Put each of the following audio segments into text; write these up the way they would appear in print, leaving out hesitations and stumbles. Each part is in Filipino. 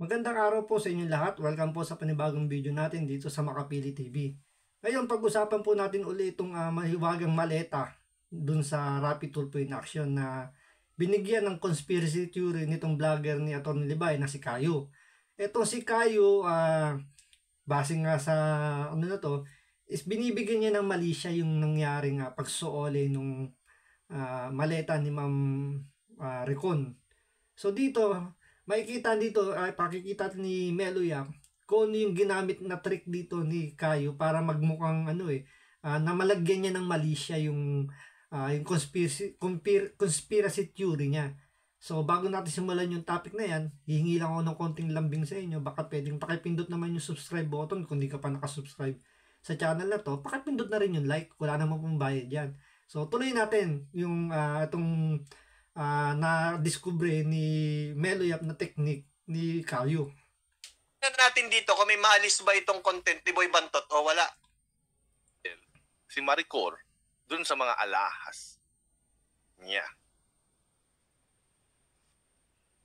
Magandang araw po sa inyong lahat. Welcome po sa panibagong video natin dito sa Makapili TV. Ngayon, pag-usapan po natin ulit itong mahiwagang maleta dun sa Rapid Tulfo in Action na binigyan ng conspiracy theory nitong vlogger ni Atty. Libay na si Kayo. Ito si Kayo, base nga sa ano na to, is binibigyan niya ng mali siya yung nangyaring pagsuole nung maleta ni Ma'am Recon. So dito, makikita dito, pakikita ni Meloyap kung ano yung ginamit na trick dito ni Kayo para magmukhang na malagyan niya ng mali siya yung conspiracy theory niya. So bago natin simulan yung topic na yan, hihingi lang ako ng konting lambing sa inyo. Baka pwedeng pakipindot naman yung subscribe button kung di ka pa nakasubscribe sa channel na to. Pakipindot na rin yung like, wala naman pong bayad yan. So tuloy natin yung itong na-discover ni Meloyap na technique ni Kayo. Natin dito kung may maalis ba itong content ni Boy Bantot o wala. Si Maricor dun sa mga alahas niya.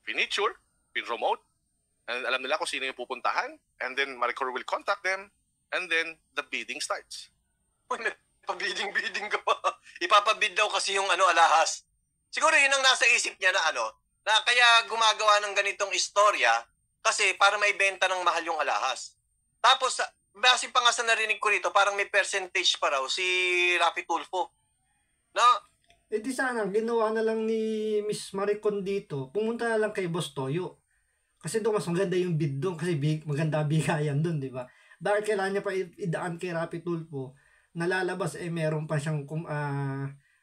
Piniture, pinromote, and alam nila kung sino yung pupuntahan, and then Maricor will contact them, and then the bidding starts. Uy, may pabiding-bidding ka pa. Ipapabid daw kasi yung alahas. Siguro yun ang nasa isip niya na na kaya gumagawa ng ganitong istorya kasi para may benta ng mahal yung alahas. Tapos, base pa nga sa narinig ko rito, parang may percentage pa raw si Rapid Tulfo. No? Eh di sana, ginawa na lang ni Miss Maricon dito, pumunta na lang kay Boss Toyo. Kasi doon mas maganda yung bid doon kasi maganda bigayan doon, di ba? Bakit kailangan niya pa idaan kay Rapid Tulfo? Nalalabas meron pa siyang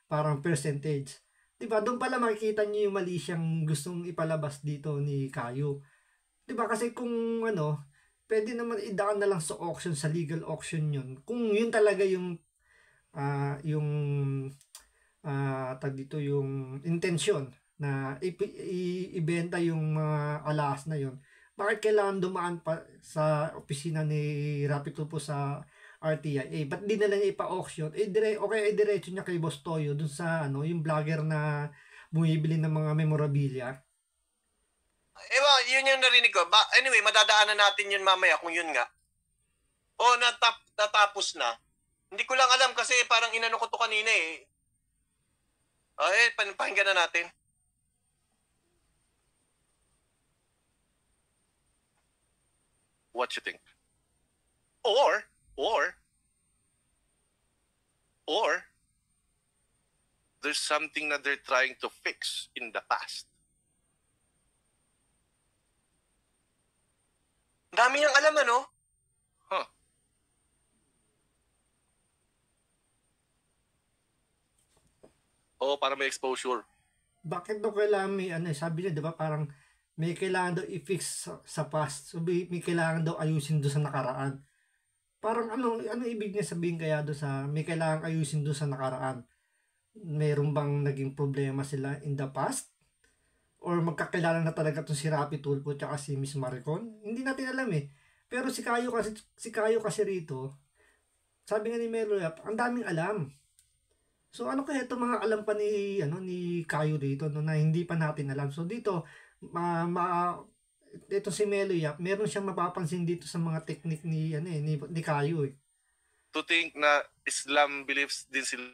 parang percentage. Diba, doon pala makikita niyo yung mali siyang gustong ipalabas dito ni Kayo. Diba, kasi kung pwede naman idaan na lang sa auction, sa legal auction yun. Kung yun talaga yung tag dito yung intention na ibenta yung mga alahas na yun. Bakit kailangan dumaan pa sa opisina ni Rapid Tulfo sa RTIA? Ba't di na lang ipa-auction? Diretso niya kay Boss Toyo dun sa yung vlogger na bumibili ng mga memorabilia. Yun yung narinig ko. Anyway, madadaanan natin yun mamaya kung yun nga. O, natapos na. Hindi ko lang alam kasi parang inano ko to kanina eh. Pakinggan na natin. What you think? Or there's something that they're trying to fix in the past. Dami niyang alam, Huh. Oo, para may exposure. Bakit daw kailangan may sabi niya, di ba, parang may kailangan daw i-fix sa past. So, may kailangan daw ayusin doon sa nakaraan. Parang ano ibig niya sabihin kaya doon sa may kailangan ayusin doon sa nakaraan? Mayroon bang naging problema sila in the past? Or magkakilala na talaga itong si Rapid Tulfo at si Miss Maricon? Hindi natin alam eh. Pero si Kayo kasi rito, sabi nga ni Meloyap, ang daming alam. So ano kaya itong mga alam pa ni Kayo dito na hindi pa natin alam. So dito ito si Meloyap, meron siyang mapapansin dito sa mga technique ni Kayo eh. To think na Islam beliefs din sila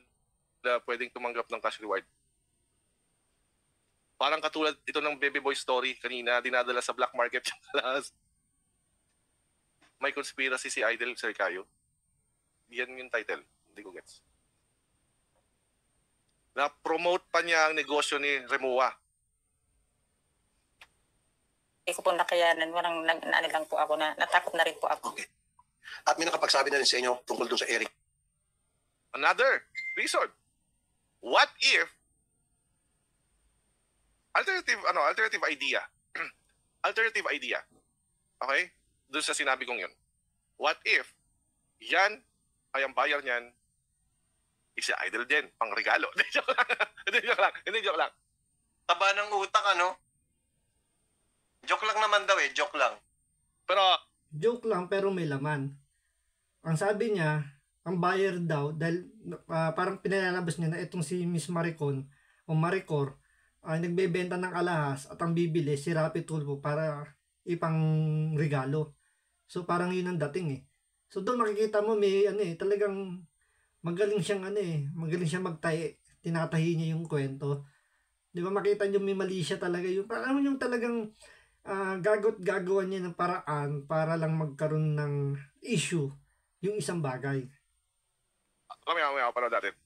pwedeng tumanggap ng cash reward. Parang katulad ito ng Baby Boy story kanina, dinadala sa black market yung alahas. May conspiracy si Idol Sir Kayo. Yan yung title. Hindi ko gets. Na-promote pa niya ang negosyo ni Remuwa. Hindi ko po nakayanan. Walang lang po ako na natakot na rin po ako. Okay. At may nakapagsabi na rin sa inyo tungkol doon sa Eric. Another reason. What if alternative idea. Alternative idea. Okay? Doon sa sinabi kong yun. What if yan ay ang buyer niyan si Idol din, pang regalo. Hindi joke lang. Taba ng utak, Joke lang naman daw joke lang. Pero Joke lang pero may laman. Ang sabi niya, ang buyer daw, dahil parang pinalalabas niya na itong si Miss Maricon o Maricor ay nagbebenta ng alahas at ang bibili si Rapid Tulfo para ipang regalo. So parang yun ang dating eh. So doon makikita mo may ano eh, talagang magaling siyang ano eh, magaling siyang magtahi, tinatahi niya yung kwento. 'Di ba makita niyo may mali siya talaga yung parang yung talagang gagawa niya ng paraan para lang magkaroon ng issue yung isang bagay. Mamaya panood natin.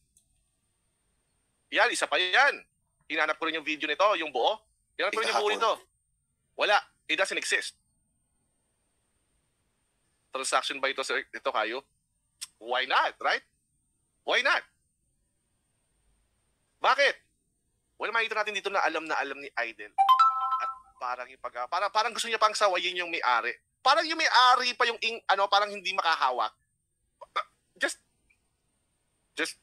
Yan, isa pa yan. Hinanap ko rin yung video nito, yung buo. Hinanap ko rin yung buo nito. Wala. It doesn't exist. Transaction ba ito, sir? Ito kayo? Why not, right? Why not? Bakit? Well, makita natin dito na alam ni Aiden. At parang gusto niya pang sawayin yung may-ari. Parang yung may-ari pa yung parang hindi makahawak. Just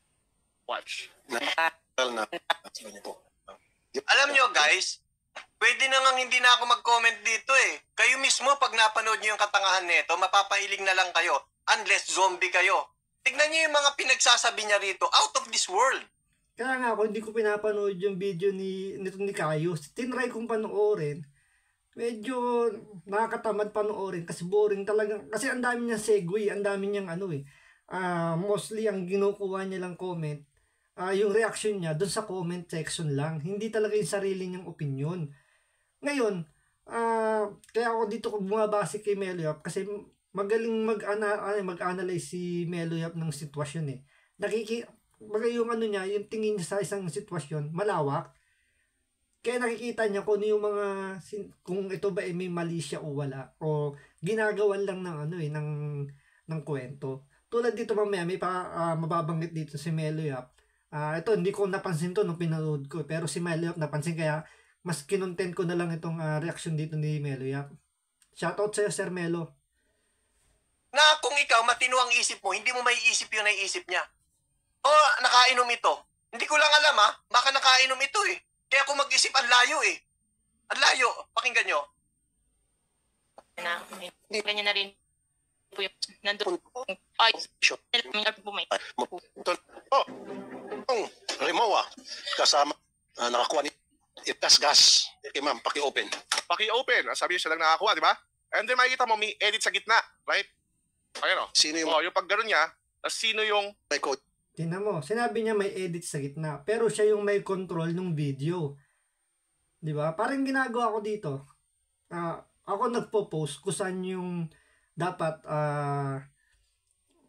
watch. Alam nyo guys, pwede na nga hindi na ako mag-comment dito eh. Kayo mismo pag napanood nyo yung katangahan nito, mapapahiling na lang kayo unless zombie kayo. Tignan nyo yung mga pinagsasabi niya rito, out of this world. Kaya nga ako, hindi ko pinapanood yung video nito ni Kayo. Tinry kong panoorin. Medyo nakakatamad panoorin kasi boring talaga. Kasi ang dami niyang segue, ang dami niyang ano eh. Mostly ang ginukuha niya lang comment, yung reaction niya doon sa comment section lang. Hindi talaga yung sarili niyang opinion. Ngayon, kaya ako dito bumabase kay Meloyap kasi magaling mag-analyze si Meloyap ng sitwasyon eh. Bagay yung ano niya, yung tingin niya sa isang sitwasyon, malawak. Kaya nakikita niya kung yung mga, kung ito ba may mali siya o wala. O ginagawan lang ng ano eh, ng kwento. Tulad dito mamaya, may mababanggit dito si Meloyap. Ito, hindi ko napansin to nung pinanood ko. Pero si Meloyap napansin kaya mas kinontent ko na lang itong reaction dito ni Meloyap. Shoutout sa'yo, Sir Melo. Na kung ikaw, matino ang isip mo, hindi mo maiisip yung naiisip niya. O, nakainom ito. Hindi ko lang alam baka nakainom ito eh. Kaya kung mag-isip, ang layo eh. Ang layo. Pakinggan nyo. Ganyan na rin po yung nandun. Ay, po may. Rimowa, kasama, nakakuha ni gas. Okay ma'am, paki-open. Paki-open. Sabi niya siya lang nakakuha, di ba? And then makikita mo, may edit sa gitna, right? Ayan o. Sino yung yung pag gano'n niya, sino yung may code? Tingnan mo, sinabi niya may edit sa gitna, pero siya yung may control ng video. 'Di ba? Parang ginagawa ko dito. Ako nagpo-post kung saan yung dapat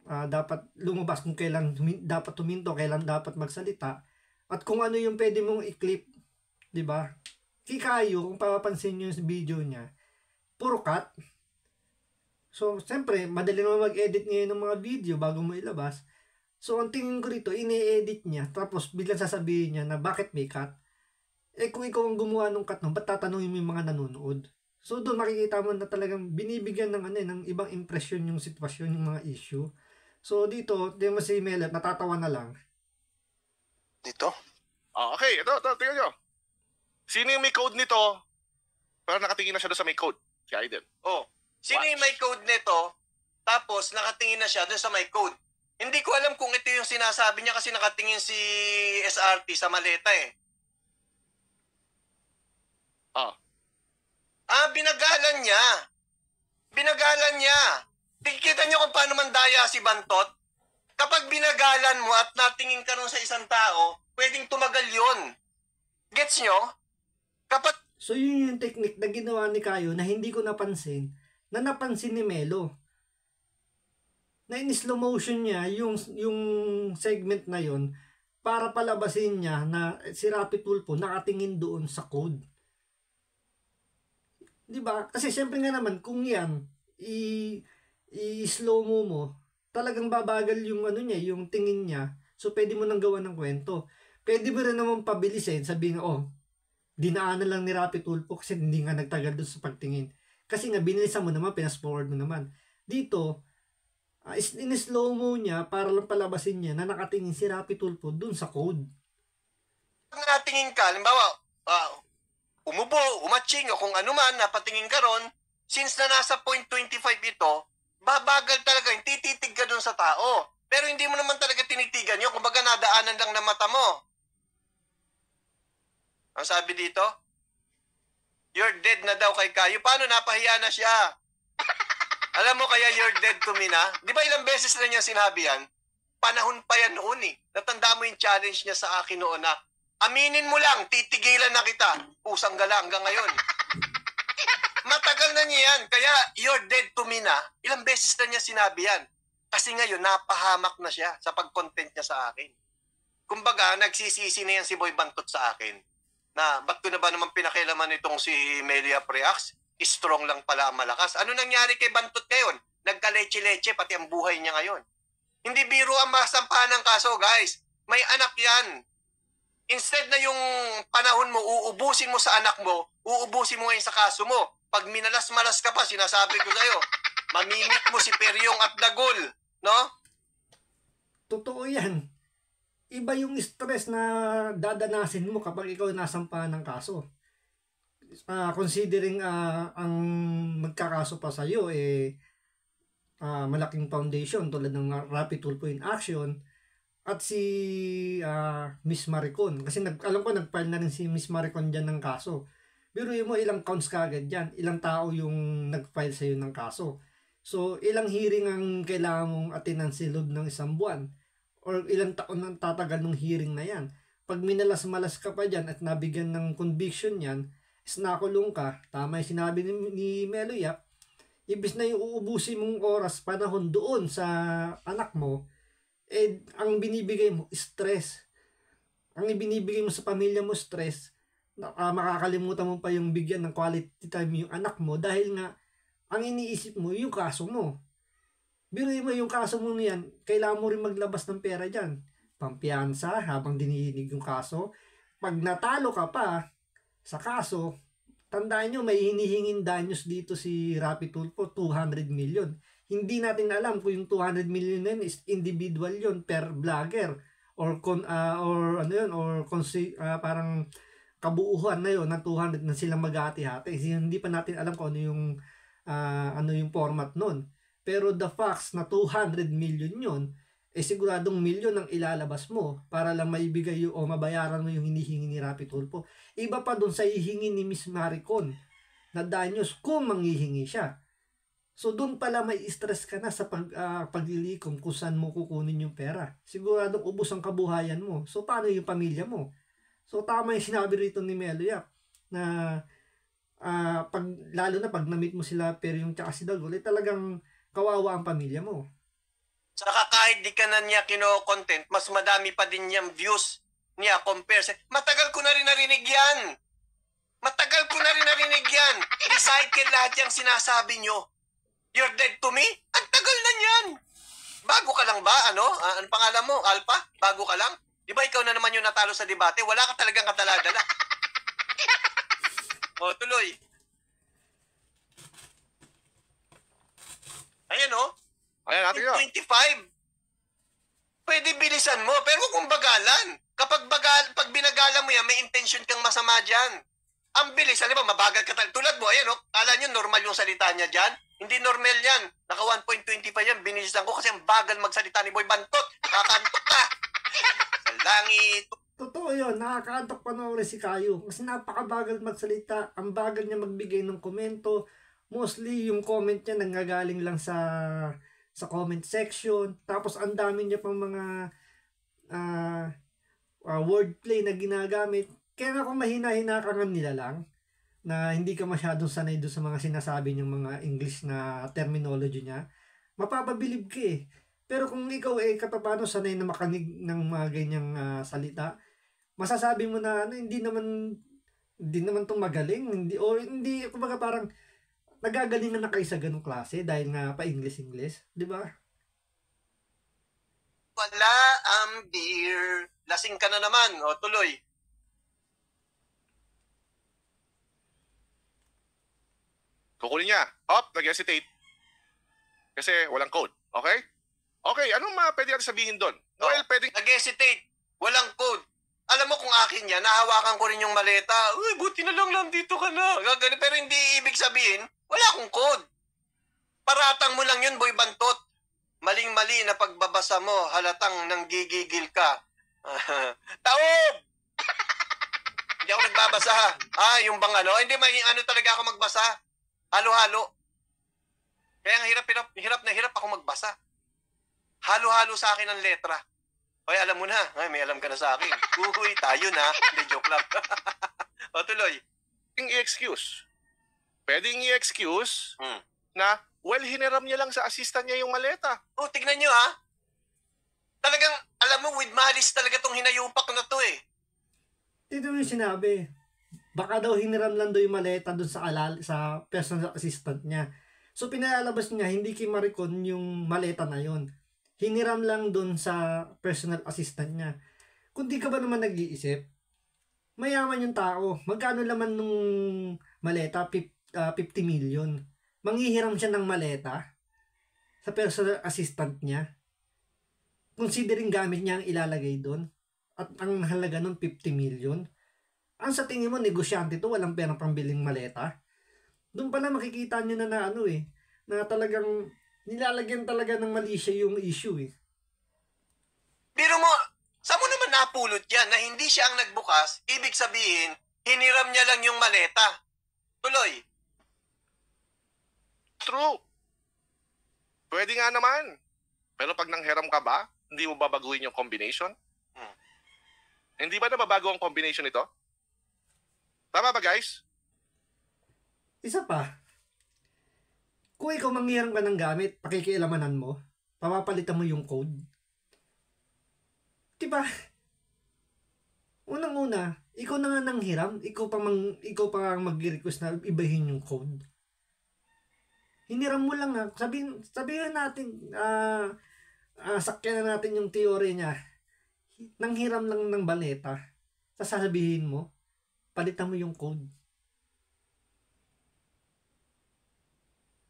dapat lumabas, kung kailan dapat huminto, kailan dapat magsalita, at kung ano yung pwede mong i-clip, 'di ba? Kayo, kung papapansin niyo yung video niya, puro cut. So, siyempre, madali naman mag-edit ngayon ng mga video bago mo ilabas. So, ang tingin ko rito, ini-edit niya, tapos biglang sasabihin niya na bakit may cut. Eh, kung ikaw ang gumawa ng cut nun, ba't tatanungin mo yung mga nanonood? So, doon makikita mo na talagang binibigyan ng, ng ibang impression yung sitwasyon, yung mga issue. So, dito, di mo si Melet, natatawa na lang. Dito? okay, ito, tingnan nyo. Sino yung may code nito? Pero nakatingin na siya doon sa may code. Si Aiden. Oh, sino yung may code nito? Tapos nakatingin na siya doon sa may code. Hindi ko alam kung ito yung sinasabi niya kasi nakatingin si SRT sa maleta eh. Binagalan niya. Binagalan niya. Tingkita niyo kung paano mandaya si Bantot. Kapag binagalan mo at natingin ka rin sa isang tao, pwedeng tumagal yon. Gets nyo? So, yun yung technique na ginawa ni Kayo na hindi ko napansin, na napansin ni Melo. Na in slow motion niya yung segment na yon para palabasin niya na si Rapi Tulfo nakatingin doon sa code. 'Di ba? Kasi syempre nga naman kung yan i-slow mo, talagang babagal yung niya, yung tingin niya. So pwede mo nang gawa ng kwento. Pwede mo rin naman pabilisin, sabihin dinaanan lang ni Rapi Tulfo kasi hindi nga nagtagal doon sa pagtingin. Kasi nga binilisan mo naman, fast forward mo naman. Dito in-slow mo niya para lang palabasin niya na nakatingin si Rapi Tulfo dun sa code. Pag natingin ka, halimbawa, umubo, umatching, o kung ano man, napatingin ka ron, since na nasa 0.25 ito, babagal talaga, tititig ka dun sa tao. Pero hindi mo naman talaga tinitigan yun, kumbaga nadaanan lang na mata mo. Ang sabi dito, You're dead na daw kay Kayo. Paano napahiya na siya? Alam mo kaya you're dead to me na? Di ba ilang beses na niya sinabi yan? Panahon pa yan noon eh. Natanda mo yung challenge niya sa akin noon na aminin mo lang, titigilan na kita. Pusang gala hanggang ngayon. Matagal na niya yan. Kaya you're dead to me na. Ilang beses na niya sinabi yan. Kasi ngayon, napahamak na siya sa pag-content niya sa akin. Kumbaga, nagsisisi na yan si Boy Bantot sa akin. Na, ba't ko na ba naman pinakialaman itong si Melia Preax? Strong lang pala ang malakas. Ano nangyari kay Bantot ngayon? Nagkaleche-leche, pati ang buhay niya ngayon. Hindi biro ang masampahan ng kaso, guys. May anak yan. Instead na yung panahon mo, uubusin mo sa anak mo, uubusin mo ngayon sa kaso mo. Pag minalas-malas ka pa, sinasabi ko sa'yo, mamimit mo si Peryong at Dagol. No? Totoo yan. Iba yung stress na dadanasin mo kapag ikaw nasampahan ng kaso. Considering ang magkakaso pa sa'yo, malaking foundation tulad ng Rapid Tulfo in Action at si Miss Maricon. Kasi alam ko nag-file na rin si Miss Maricon dyan ng kaso. Pero mo ilang counts kagad dyan. Ilang tao yung nag-file sa'yo ng kaso. So, ilang hearing ang kailangan mong atinan sa loob ng isang buwan? Or ilang taon ang tatagal ng hearing na yan? Pag minalas-malas ka pa dyan at nabigyan ng conviction yan, is nakulong ka, tama yung sinabi ni Melo Yap, ibis na yung uubusin mong oras, panahon doon sa anak mo, ang binibigay mo, stress. Ang ibinibigay mo sa pamilya mo, stress. Makakalimutan mo pa yung bigyan ng quality time yung anak mo dahil nga, ang iniisip mo, yung kaso mo. Biruin mo yung kaso mo niyan, kailangan mo rin maglabas ng pera dyan. Pampiyansa habang dinidinig yung kaso. Pag natalo ka pa sa kaso, tandaan nyo, may hinihingin danyos dito si Rapid Tulfo, 200 million. Hindi natin alam kung yung 200 million na yun is individual yun per vlogger or parang kabuuhan na yun ng 200 na silang maghati-hati. Hindi pa natin alam kung ano yung format nun. Pero the facts na 200 million yun, siguradong milyon ang ilalabas mo para lang maibigay o mabayaran mo yung hinihingi ni Rapid Tulfo. Iba pa dun sa hihingi ni Miss Maricon na danyos kung manghihingi siya. So dun pala may stress ka na sa paglilikom kung saan mo kukunin yung pera. Siguradong ubos ang kabuhayan mo. So paano yung pamilya mo? So tama yung sinabi rito ni Melo Yap na lalo na pag na-meet mo sila Peryong tsaka si Dagol, talagang kawawa ang pamilya mo. Saka kahit di ka na niya kino-content, mas madami pa din niyang views niya compare sa... Matagal ko na rin narinig yan. Recycle lahat yung sinasabi nyo. You're dead to me? Ang tagal na niyan. Bago ka lang ba? Ano pangalan mo? Alpha? Bago ka lang? Di ba ikaw na naman yung natalo sa debate? Wala ka talagang kataladala. O, tuloy. Ayan o. Ayan, natin yun. 25. Pwede bilisan mo, pero kung bagalan. Pag binagalan mo yan, may intention kang masama dyan. Ang bilis, alam ba, mabagal ka tulad mo, ayan o, kala nyo normal yung salita niya dyan? Hindi normal yan. Naka 1.20 pa yan, binilisan ko kasi ang bagal magsalita ni Boy Bantot. Nakakantok ka. Sa langit. Totoo yun, nakakaantok panoorin si Kayo. Kasi napakabagal magsalita, ang bagal niya magbigay ng komento. Mostly yung comment niya nanggagaling lang sa comment section. Tapos ang dami niya pang mga wordplay na ginagamit. Kaya ako mahina-hina ka nila lang na hindi ka masyadong sanay doon sa mga sinasabi niyang mga English na terminology niya. Mapapabilib ka eh. Pero kung ikaw katapano sanay na makanig ng mga ganyang salita, masasabi mo na hindi naman tong magaling, hindi kumbaga parang nagagalingan na kayo sa ganung klase dahil nga pa English, di ba? Wala ang beer. Lasing ka na naman. O, tuloy. Kukunin niya. Nag-hesitate. Kasi walang code. Okay? Okay, anong pwede natin sabihin doon? Noel, pwedeng... Nag-hesitate. Walang code. Alam mo kung akin yan, nahawakan ko rin yung maleta. Uy, buti na lang dito ka na. Gagano, pero hindi ibig sabihin, wala akong code. Paratang mo lang yun, Boy Bantot. Maling-mali na pagbabasa mo, halatang nanggigigil ka. Taob! Hindi ako nagbabasa. Yung bang ano? Hindi, may ano talaga ako magbasa. Halo-halo. Kaya ang hirap ako magbasa. Halo-halo sa akin ang letra. Hoy, alam mo na. Ay, may alam ka na sa akin. Uy, tayo na. Hindi, joke lang. O, tuloy. Pwedeng i-excuse. Pwedeng i-excuse Hmm. na, well, hiniram niya lang sa assistant niya yung maleta. Oh, tignan nyo ha. Talagang, alam mo, with malice talaga tong hinayupak na to eh. Ito yung sinabi. Baka daw hiniram lang daw yung maleta doon sa personal assistant niya. So pinalalabas niya, hindi kay Maricon yung maleta na yon. Hiniram lang doon sa personal assistant niya. Kung di ka ba naman nag-iisip, mayaman yung tao. Magkano laman nung maleta? 50 million. Manghihiram siya ng maleta sa personal assistant niya. Considering gamit niya ang ilalagay doon. At ang halaga nun 50 million. Ang sa tingin mo, negosyante to, walang perang pambiling maleta. Doon pala makikita nyo na ano eh, na talagang nilalagyan talaga ng mali siya yung issue eh. Pero mo, saan mo naman napulot yan na hindi siya ang nagbukas, ibig sabihin, hiniram niya lang yung maleta. Tuloy. True. Pwede nga naman. Pero pag nanghiram ka ba, hindi mo babaguhin yung combination? Hindi ba nababago ang combination nito? Tama ba, guys? Isa pa, kung ikaw manghiram ka ng gamit, pakikialamanan mo, papapalitan mo yung code. Diba? Unang-una, ikaw na nga nanghiram, ikaw pa mag-request na ibahin yung code. Hiniram mo lang ha. Sabihin natin, sakyan na natin yung teorya niya. Nanghiram lang ng baleta. Sasabihin mo, palitan mo yung code.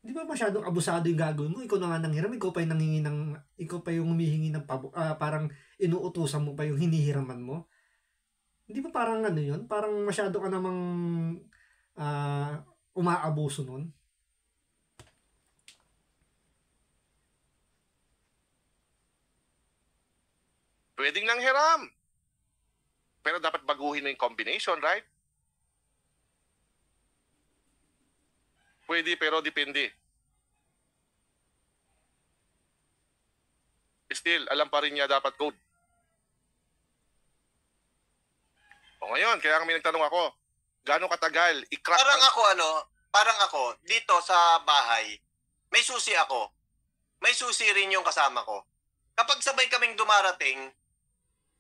Di ba masyadong abusado yung gagawin mo? Ikaw na nga nanghiram, ikaw pa yung humihingi ng parang inuutusan mo pa yung hinihiraman mo. Di ba parang ano yun? Parang masyado ka namang umaabuso nun. Pwedeng nanghiram. Pero dapat baguhin mo yung combination, right? Pwede, pero depende. Still, alam pa rin niya dapat code. O ngayon, kaya kami nagtanong ako, gaano katagal i-crack Parang ako, dito sa bahay, may susi ako. May susi rin yung kasama ko. Kapag sabay kaming dumarating,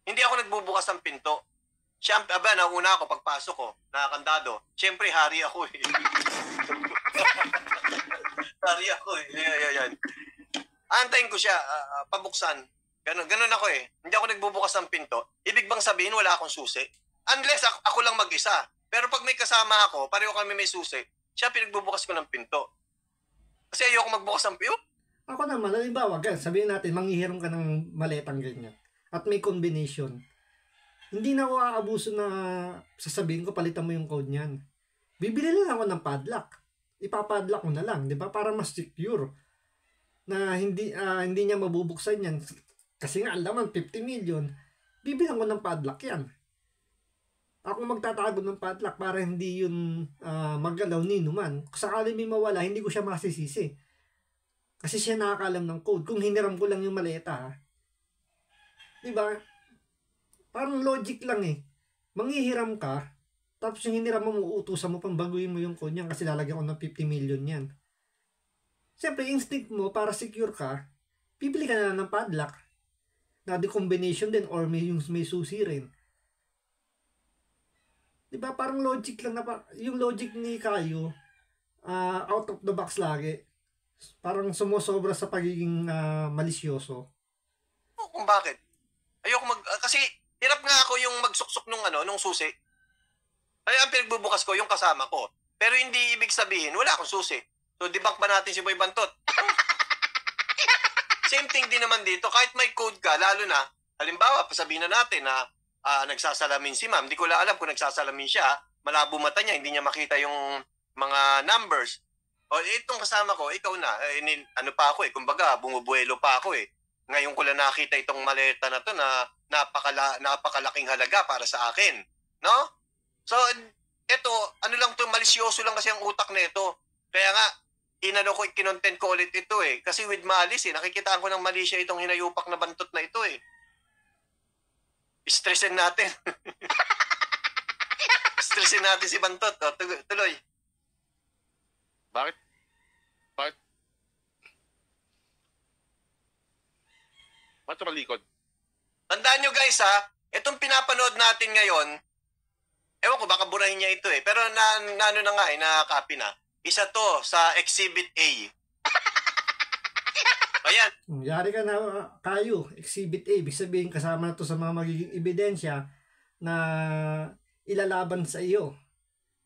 hindi ako nagbubukas ng pinto. Siyempre, nauna ako pagpasok ko, nakakandado. Siyempre, hari ako eh. Hari ako eh. Yan. Antayin ko siya, pabuksan. Ganun ako eh. Hindi ako nagbubukas ng pinto. Ibig bang sabihin, wala akong susi? Unless ako lang mag-isa. Pero pag may kasama ako, pareho kami may susi, siya pinagbubukas ko ng pinto. Kasi ayoko magbukas ng pinto. Ako naman, halimbawa, sabihin natin, manghihiram ka ng maletang ganyan. At may combination. Hindi na ako aabuso na sasabihin ko, palitan mo yung code niyan. Bibili lang ako ng padlock. Ipapadlock ko na lang, di ba? Para mas secure. Na hindi niya mabubuksan yan. Kasi nga, ang laman, 50 million. Bibilang ko ng padlock yan. Ako magtatago ng padlock para hindi yun maggalaw ni numan. Kung sakali may mawala, hindi ko siya masisisi. Kasi siya nakakalam ng code. Kung hiniram ko lang yung maleta, ha? Diba? Parang logic lang eh. Manghihiram ka, tapos yung hiniram mo, uutusan mo pang baguhin mo yung code niyan kasi lalagyan ko ng 50 million yan. Siyempre, instinct mo, para secure ka, bibili ka na lang ng padlock. Na di combination din or may susi rin. Diba? Parang logic lang na yung logic ni Kayo, out of the box lagi. Parang sumusobra sa pagiging malisyoso. Kung bakit? Ayoko kasi hirap nga ako yung magsuksok nung susi. Ay, ang pinagbubukas ko yung kasama ko. Pero hindi ibig sabihin, wala akong susi. So, debunk ba natin si Boy Bantot? Same thing din naman dito. Kahit may code ka, lalo na, halimbawa, pasabihin na natin na nagsasalamin si ma'am. Hindi ko lang alam kung nagsasalamin siya. Malabo mata niya, hindi niya makita yung mga numbers. O, itong kasama ko, ikaw na. Ano pa ako eh, kumbaga, bumubuelo pa ako eh. Ngayon ko lang nakita itong maleta na to na napakalaking halaga para sa akin. No? So, ito, ano lang to, malisyoso lang kasi ang utak nito. Kaya nga, kinontent ko ulit ito eh. Kasi with malice eh, nakikitaan ko ng mali siya itong hinayupak na bantot na ito eh. Stressin natin. Stressin natin si Bantot. O, tuloy. Bakit? Bakit? Bakit tumalikod? Tandaan nyo guys ha, itong pinapanood natin ngayon, ewan ko, baka burahin niya ito eh. Pero ano na nga eh, na-copy na. Isa to sa Exhibit A. Ayan. Yari ka na kayo, Exhibit A, ibig sabihin kasama na to sa mga magiging ebidensya na ilalaban sa iyo.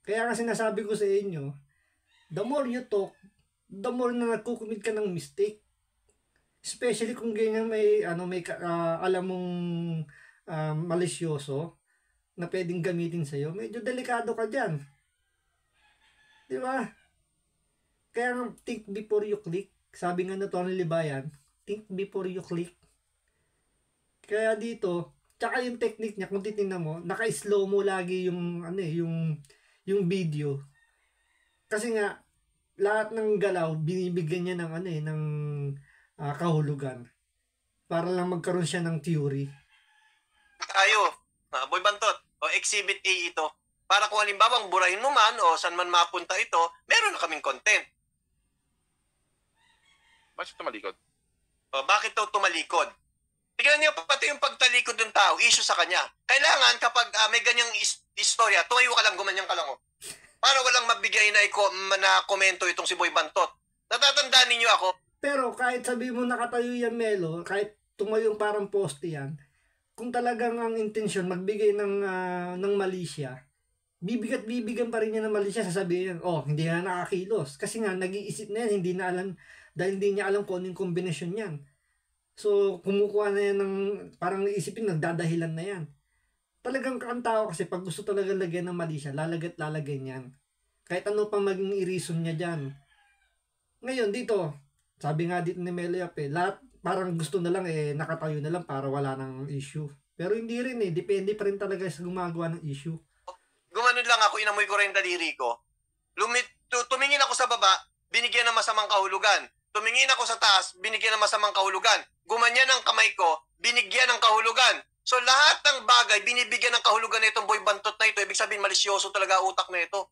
Kaya nga sinasabi ko sa inyo, the more you talk, the more na nagkukumit ka ng mistake. Especially kung ganyan may alam mong malisyoso na pwedeng gamitin sa iyo, medyo delikado ka diyan. Di ba? Kaya nga, think before you click. Sabi nga na Tony Libayan, think before you click. Kaya dito, tsaka yung technique niya, kung titingnan mo, naka-slow mo lagi yung yung video. Kasi nga lahat ng galaw binibigyan niya ng kahulugan para lang magkaroon siya ng theory. Tayo, Boy Bantot, o Exhibit A ito. Para kung halimbawa burahin mo man o saan man mapunta ito, meron na kaming content. Bakit tumalikod? O, bakit daw tumalikod? Tignan niyo pati yung pagtalikod ng tao, issue sa kanya. Kailangan kapag may ganyang istorya, tumayo ka lang, gumanyan ka lang. Oh. Para walang mabigay na komento itong si Boy Bantot. Natatandaan ninyo ako. Pero kahit sabi mo nakatayo yan, Melo, kahit tumayong parang poste yan, kung talagang ang intensyon magbigay ng mali siya, bibigyan pa rin niya ng mali siya, sasabihin, hindi na nakakilos. Kasi nga, nag-iisip na yan, hindi na alam, dahil hindi niya alam kung anong kombinasyon yan. So, kumukuha na yan ng, parang naisipin, nagdadahilan na yan. Talagang ang tao kasi, pag gusto talaga lagyan ng mali siya, lalagyan yan. Kahit ano pang maging i-reason niya dyan. Ngayon, dito, sabi nga dito ni Melo Yap lahat parang gusto na lang nakatayo na lang para wala nang issue. Pero hindi rin depende pa rin talaga sa gumagawa ng issue. Gumanon lang ako, inamoy ko rin yung daliri ko. Tumingin ako sa baba, binigyan ng masamang kahulugan. Tumingin ako sa taas, binigyan ng masamang kahulugan. Gumanyan ang kamay ko, binigyan ng kahulugan. So lahat ng bagay, binibigyan ng kahulugan na itong Boy Bantot na ito. Ibig sabihin, malisyoso talaga utak na ito.